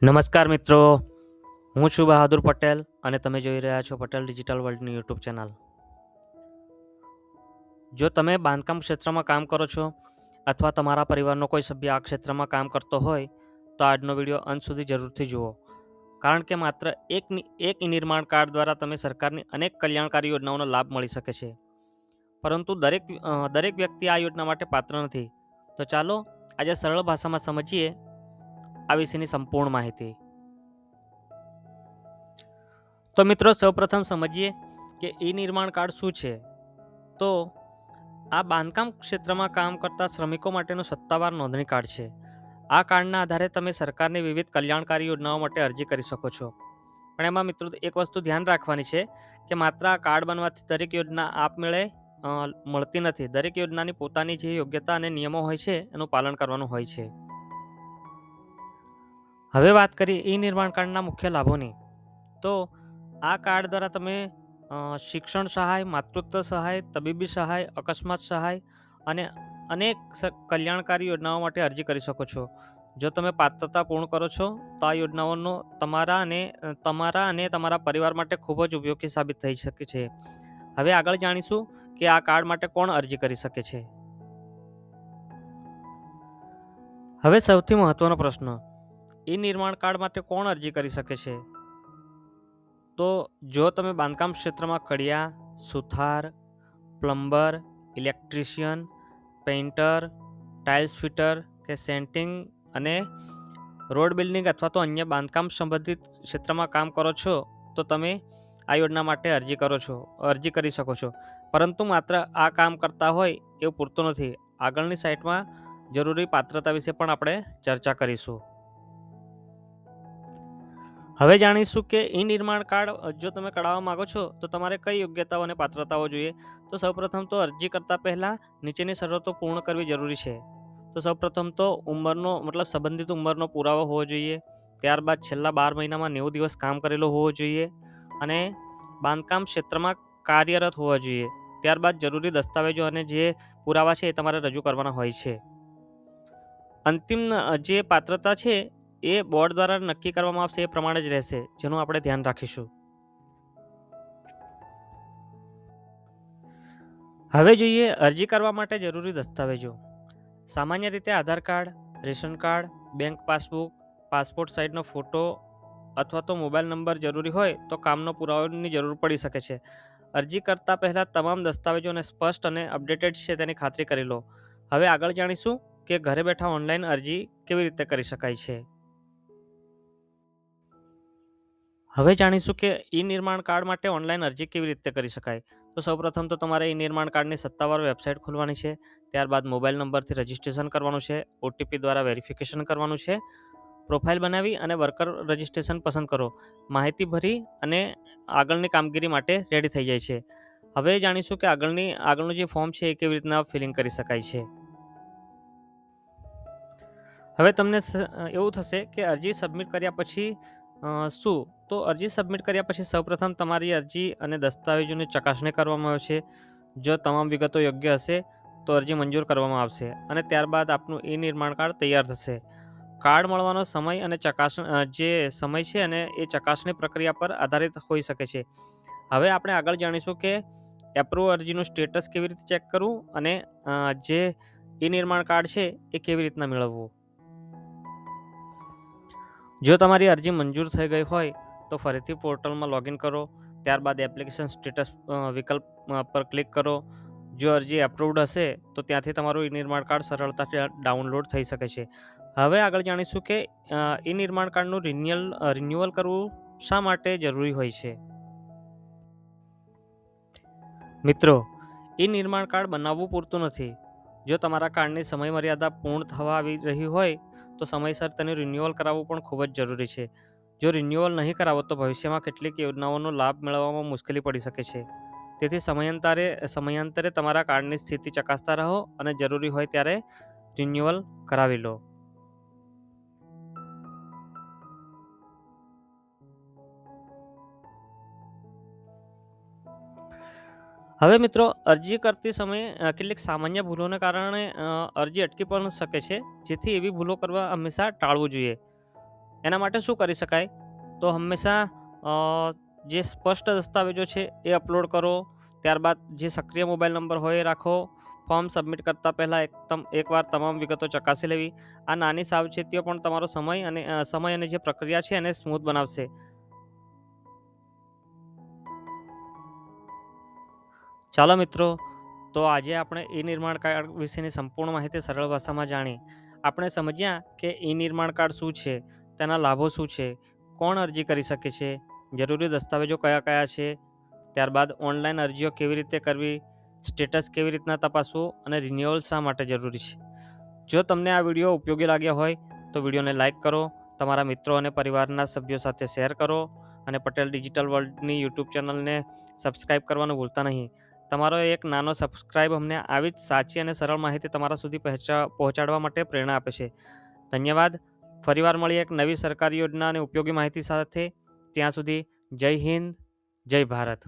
નમસ્કાર મિત્રો, હું છું બહાદુર પટેલ અને તમે જોઈ રહ્યા છો પટેલ ડિજિટલ વર્લ્ડની યુટ્યુબ ચેનલ. જો તમે બાંધકામ ક્ષેત્રમાં કામ કરો છો અથવા તમારા પરિવારનો કોઈ સભ્ય આ ક્ષેત્રમાં કામ કરતો હોય તો આજનો વિડીયો અંત સુધી જરૂરથી જુઓ, કારણ કે માત્ર એક નિર્માણ કાર્ડ દ્વારા તમે સરકારની અનેક કલ્યાણકારી યોજનાઓનો લાભ મળી શકે છે, પરંતુ દરેક વ્યક્તિ આ યોજના માટે પાત્ર નથી. તો ચાલો આજે સરળ ભાષામાં સમજીએ આ વિશેની સંપૂર્ણ માહિતી. તો મિત્રો, સૌપ્રથમ સમજીએ કે ઈ નિર્માણ કાર્ડ શું છે. તો આ બાંધકામ ક્ષેત્રમાં કામ કરતા શ્રમિકો માટેનું સત્તાવાર નોંધણી કાર્ડ છે. આ કાર્ડના આધારે તમે સરકારની વિવિધ કલ્યાણકારી યોજનાઓ માટે અરજી કરી શકો છો. પણ એમાં મિત્રો એક વસ્તુ ધ્યાન રાખવાની છે કે માત્ર આ કાર્ડ બનવાથી દરેક યોજના આપમેળે મળતી નથી. દરેક યોજનાની પોતાની જે યોગ્યતા અને નિયમો હોય છે એનું પાલન કરવાનું હોય છે. હવે વાત કરીએ ઈ નિર્માણ કાર્ડના મુખ્ય લાભોની. તો આ કાર્ડ દ્વારા તમે શિક્ષણ સહાય, માતૃત્વ સહાય, તબીબી સહાય, અકસ્માત સહાય અને અનેક કલ્યાણકારી યોજનાઓ માટે અરજી કરી શકો છો. જો તમે પાત્રતા પૂર્ણ કરો છો તો આ યોજનાઓનો તમારા અને તમારા પરિવાર માટે ખૂબ જ ઉપયોગી સાબિત થઈ શકે છે. હવે આગળ જાણીશું કે આ કાર્ડ માટે કોણ અરજી કરી શકે છે. હવે સૌથી મહત્વનો પ્રશ્ન, ઈ નિર્માણ કાર્ડ માટે કોણ અરજી કરી શકે છે. તો જો તમે બાંધકામ ક્ષેત્રમાં કડિયા, સુથાર, plumber, electrician, painter, tiles fitter કે સેન્ટિંગ અને રોડ બિલ્ડિંગ અથવા તો અન્ય બાંધકામ સંબંધિત ક્ષેત્રમાં કામ કરો છો તો તમે આ યોજના માટે અરજી કરી શકો છો. પરંતુ માત્ર આ કામ કરતા હોય એવું પૂરતું નથી. આગળની સાઇટમાં જરૂરી પાત્રતા વિશે પણ આપણે ચર્ચા કરીશું. હવે જાણીશું કે ઈ નિર્માણ કાર્ડ જો તમે કઢાવવા માંગો છો તો તમારે કઈ યોગ્યતાઓ અને પાત્રતાઓ જોઈએ. તો સૌપ્રથમ તો અરજી કરતા પહેલાં નીચેની શરતો પૂર્ણ કરવી જરૂરી છે. તો સૌપ્રથમ તો સંબંધિત ઉંમરનો પુરાવો હોવો જોઈએ. ત્યારબાદ છેલ્લા 12 મહિનામાં 90 દિવસ કામ કરેલો હોવો જોઈએ અને બાંધકામ ક્ષેત્રમાં કાર્યરત હોવા જોઈએ. ત્યારબાદ જરૂરી દસ્તાવેજો અને જે પુરાવા છે એ તમારે રજૂ કરવાના હોય છે. અંતિમ જે પાત્રતા છે એ બોર્ડ દ્વારા નક્કી કરવામાં આવશે એ પ્રમાણે જ રહેશે, જેનું આપણે ધ્યાન રાખીશું. હવે જોઈએ અરજી કરવા માટે જરૂરી દસ્તાવેજો. સામાન્ય રીતે Aadhaar card, ration card, bank passbook, passport સાઇઝનો ફોટો અથવા તો મોબાઈલ નંબર જરૂરી હોય તો કામનો પુરાવાની જરૂર પડી શકે છે. અરજી કરતા પહેલાં તમામ દસ્તાવેજોને સ્પષ્ટ અને અપડેટેડ છે તેની ખાતરી કરી લો. હવે આગળ જાણીશું કે ઘરે બેઠા ઓનલાઈન અરજી કેવી રીતે કરી શકાય છે. હવે જાણીશું કે ઈ નિર્માણ કાર્ડ માટે ઓનલાઈન અરજી કેવી રીતે કરી શકાય. તો સૌપ્રથમ તો તમારે ઈ નિર્માણ કાર્ડની સત્તાવાર વેબસાઇટ ખોલવાની છે. ત્યારબાદ મોબાઈલ નંબરથી રજિસ્ટ્રેશન કરવાનું છે. OTP દ્વારા વેરિફિકેશન કરવાનું છે. પ્રોફાઇલ બનાવી અને વર્કર રજિસ્ટ્રેશન પસંદ કરો. માહિતી ભરી અને આગળની કામગીરી માટે રેડી થઈ જાય છે. હવે જાણીશું કે આગળનું જે ફોર્મ છે એ કેવી રીતના ફિલિંગ કરી શકાય છે. હવે તમને એવું થશે કે અરજી સબમિટ કર્યા પછી શું? તો અરજી સબમિટ કર્યા પછી સૌપ્રથમ તમારી અરજી અને દસ્તાવેજોની ચકાસણી કરવામાં આવશે. જો તમામ વિગતો યોગ્ય હશે તો અરજી મંજૂર કરવામાં આવશે અને ત્યારબાદ આપનું ઈ નિર્માણ કાર્ડ તૈયાર થશે. કાર્ડ મળવાનો સમય અને જે સમય છે અને એ ચકાસણી પ્રક્રિયા પર આધારિત હોઈ શકે છે. હવે આપણે આગળ જાણીશું કે એપ્રુવ અરજીનું સ્ટેટસ કેવી રીતે ચેક કરવું અને જે ઈ નિર્માણ કાર્ડ છે એ કેવી રીતના મેળવવું. જો તમારી અરજી મંજૂર થઈ ગઈ હોય તો ફરીથી પોર્ટલમાં લોગિન કરો. ત્યારબાદ એપ્લિકેશન સ્ટેટસ વિકલ્પ પર ક્લિક કરો. જો અરજી એપ્રુવડ હશે તો ત્યાંથી તમારું ઈ નિર્માણ કાર્ડ સરળતાથી ડાઉનલોડ થઈ શકે છે. હવે આગળ જાણીશું કે ઈ નિર્માણ કાર્ડનું રિન્યુઅલ કરવું શા માટે જરૂરી હોય છે. મિત્રો, ઈ નિર્માણ કાર્ડ બનાવવું પૂરતું નથી. જો તમારા કાર્ડની સમયમર્યાદા પૂર્ણ થવા આવી રહી હોય તો સમયસર તેનું રિન્યુઅલ કરાવવું પણ ખૂબ જ જરૂરી છે. જો રિન્યુઅલ નહીં કરાવો તો ભવિષ્યમાં કેટલીક યોજનાઓનો લાભ મેળવવામાં મુશ્કેલી પડી શકે છે. તેથી સમયાંતરે તમારા કાર્ડની સ્થિતિ ચકાસતા રહો અને જરૂરી હોય ત્યારે રિન્યુઅલ કરાવી લો. હવે મિત્રો, અરજી કરતી સમયે કેટલીક સામાન્ય ભૂલોને કારણે અરજી અટકી પણ શકે છે, જેથી એવી ભૂલો કરવા હંમેશા ટાળવું જોઈએ. એના માટે શું કરી શકાય? તો હંમેશા જે સ્પષ્ટ દસ્તાવેજો છે એ અપલોડ કરો. ત્યારબાદ જે સક્રિય મોબાઈલ નંબર હોય એ રાખો. ફોર્મ સબમિટ કરતાં પહેલાં એકવાર તમામ વિગતો ચકાસી લેવી. આ નાની સાવચેતીઓ પણ તમારો સમય અને જે પ્રક્રિયા છે એને સ્મૂથ બનાવશે. ચાલો મિત્રો, તો આજે આપણે ઈ નિર્માણ કાર્ડ વિશેની સંપૂર્ણ માહિતી સરળ ભાષામાં જાણી. આપણે સમજ્યા કે ઈ નિર્માણ કાર્ડ શું છે, તેના લાભો શું છે, કોણ અરજી કરી શકે છે, જરૂરી દસ્તાવેજો કયા કયા છે, ત્યારબાદ ઓનલાઈન અરજીઓ કેવી રીતે કરવી, સ્ટેટસ કેવી રીતના તપાસવું અને રિન્યુઅલ શા માટે જરૂરી છે. જો તમને આ વિડીયો ઉપયોગી લાગ્યો હોય તો વિડીયોને લાઇક કરો, તમારા મિત્રો અને પરિવારના સભ્યો સાથે શેર કરો અને પટેલ ડિજિટલ વર્લ્ડની યુટ્યુબ ચેનલને સબસ્ક્રાઈબ કરવાનું ભૂલતા નહીં. તમારો એક નાનો સબસ્ક્રાઈબ અમને આવી જ સાચી અને સરળ માહિતી તમારા સુધી પહોંચાડવા માટે પ્રેરણા આપે છે. ધન્યવાદ. ફરીવાર મળીએ એક નવી સરકારી યોજના અને ઉપયોગી માહિતી સાથે. ત્યાં સુધી જય હિન્દ, જય ભારત.